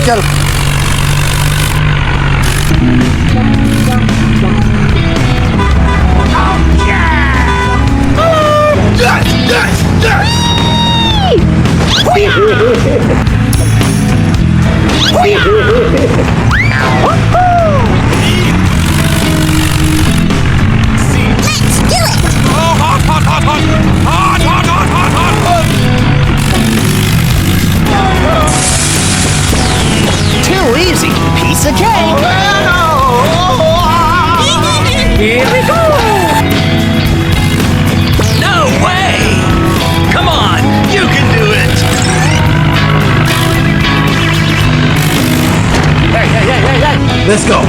chal. Too easy. Piece of cake. Here we go. No way! Come on, you can do it! Hey. Let's go.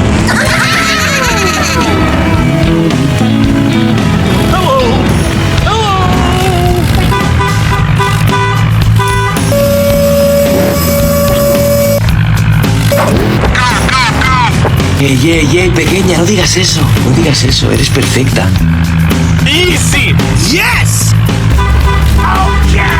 Pequeña, no digas eso. No digas eso, eres perfecta. Easy! Yes! Oh, yeah!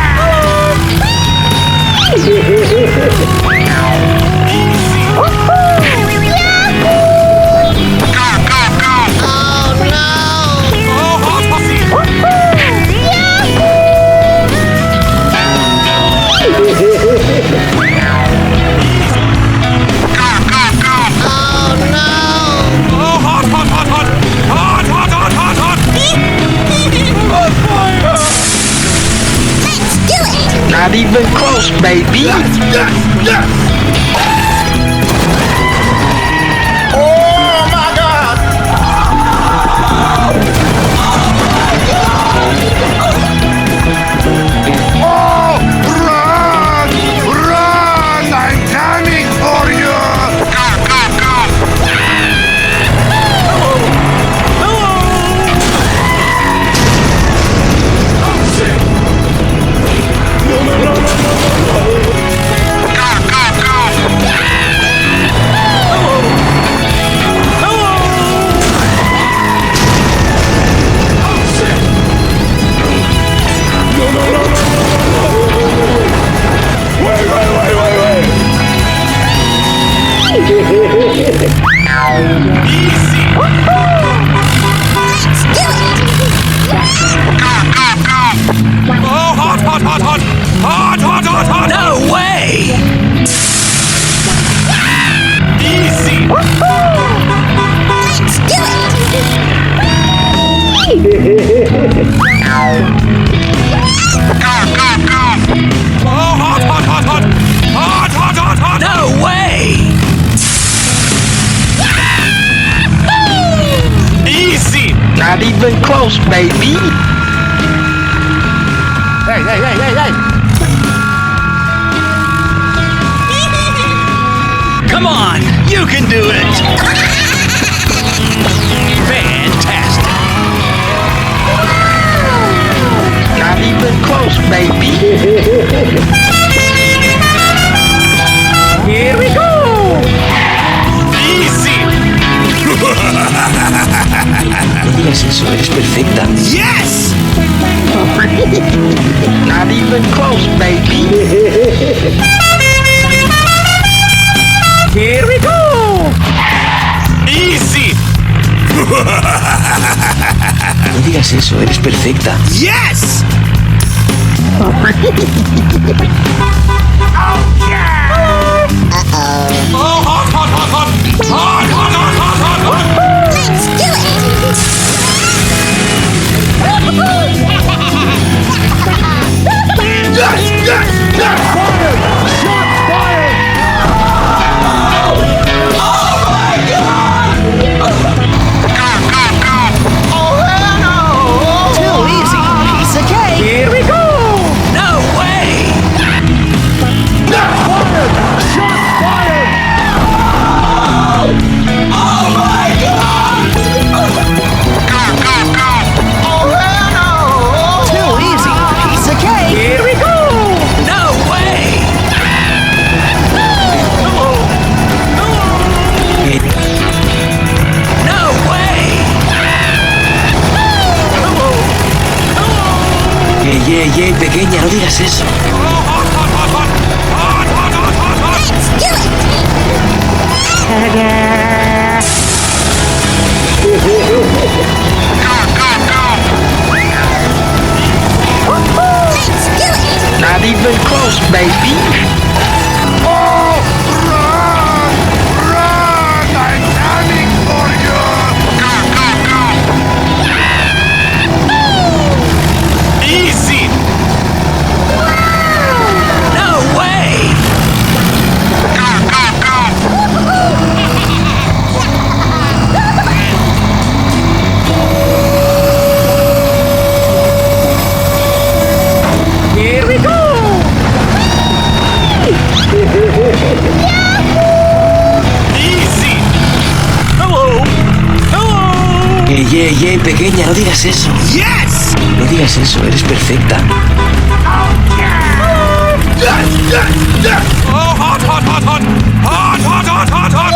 Not even close, baby. Oh my God! Oh, run! Run! I'm coming for you! Hot! No way! Easy! Oh, hot! No way! Easy! Not even close, baby. Hey! Come on, you can do it! Fantastic! Not even close, baby. Here we go! Easy! No digas eso, eres perfecta. Yes! Not even close, baby. Here we go! Easy! No digas eso, eres perfecta. Yes! Oh, hot! Let's do it! Yes! Too easy. Piece of cake. Here we go! No way! Too easy. Piece of cake. Here we go! No way! No way! Pequeña, no digas eso. Let's do it! Not even close, baby. Oh, run! Run! I'm coming for you! Easy. No way! Here we go. Easy. Hello. Hello. Pequeña, no digas eso. Yes. No digas eso, eres perfecta. Oh, hot, hot, hot, hot. Hot, hot, hot, hot, hot.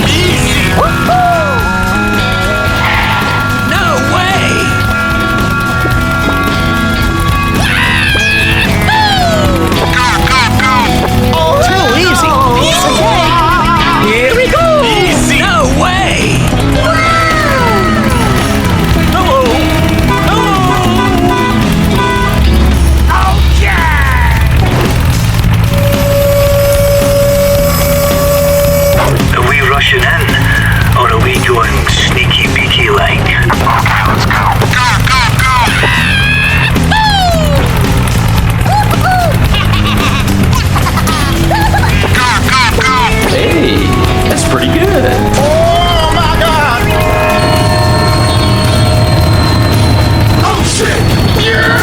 Easy. No way! Too easy. Piece of cake. Here we go. Easy. No way! Hello. Hello. Are we rushing in? Or are we going sneaky beaky like? Okay, let's go. Go, go, go! Go, go, go! Hey, that's pretty good. Oh my God! Oh shit! Yeah!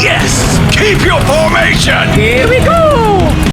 Yes. Keep your formation. Here we go.